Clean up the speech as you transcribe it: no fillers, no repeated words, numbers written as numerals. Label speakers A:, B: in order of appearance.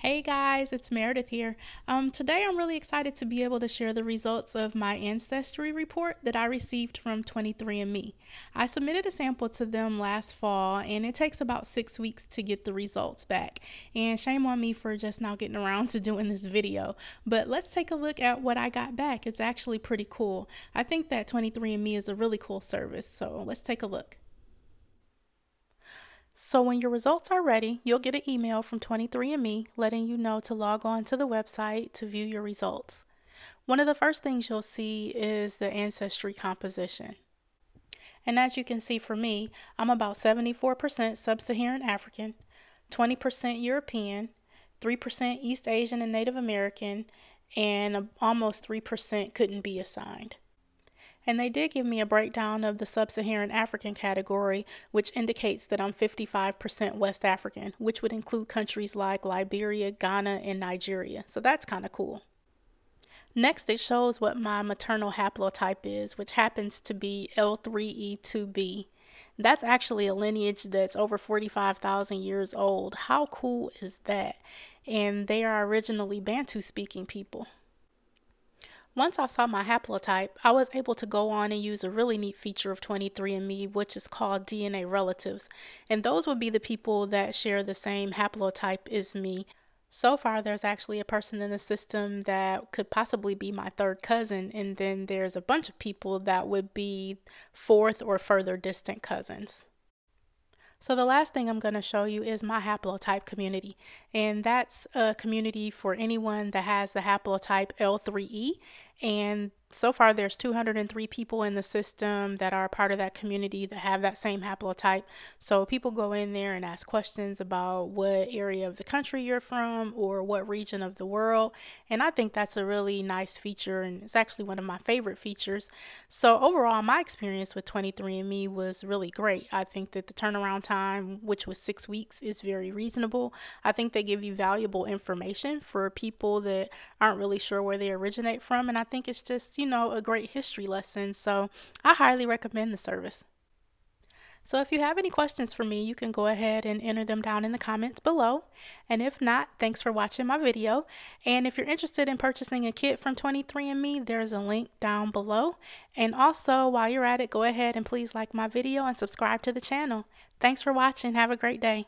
A: Hey guys, it's Meredith here. Today I'm really excited to be able to share the results of my Ancestry report that I received from 23andMe. I submitted a sample to them last fall and it takes about 6 weeks to get the results back. And shame on me for just now getting around to doing this video. But let's take a look at what I got back. It's actually pretty cool. I think that 23andMe is a really cool service, so let's take a look. So when your results are ready, you'll get an email from 23andMe letting you know to log on to the website to view your results. One of the first things you'll see is the ancestry composition. And as you can see for me, I'm about 74% Sub-Saharan African, 20% European, 3% East Asian and Native American, and almost 3% couldn't be assigned. And they did give me a breakdown of the Sub-Saharan African category, which indicates that I'm 55% West African, which would include countries like Liberia, Ghana, and Nigeria. So that's kind of cool. Next, it shows what my maternal haplotype is, which happens to be L3e2b. That's actually a lineage that's over 45,000 years old. How cool is that? And they are originally Bantu-speaking people. Once I saw my haplotype, I was able to go on and use a really neat feature of 23andMe, which is called DNA relatives. And those would be the people that share the same haplotype as me. So far, there's actually a person in the system that could possibly be my third cousin, and then there's a bunch of people that would be fourth or further distant cousins. So the last thing I'm going to show you is my Hplotype community, and that's a community for anyone that has the haplotype L3e, and so far there's 203 people in the system that are part of that community that have that same haplotype. So people go in there and ask questions about what area of the country you're from or what region of the world, and I think that's a really nice feature, and it's actually one of my favorite features. So overall, my experience with 23andMe was really great. I think that the turnaround time, which was 6 weeks, is very reasonable. I think they give you valuable information for people that aren't really sure where they originate from, and I think it's just, a great history lesson. So I highly recommend the service. So if you have any questions for me, you can go ahead and enter them down in the comments below. And if not, thanks for watching my video. And if you're interested in purchasing a kit from 23andMe, there's a link down below. And also, while you're at it, go ahead and please like my video and subscribe to the channel. Thanks for watching. Have a great day.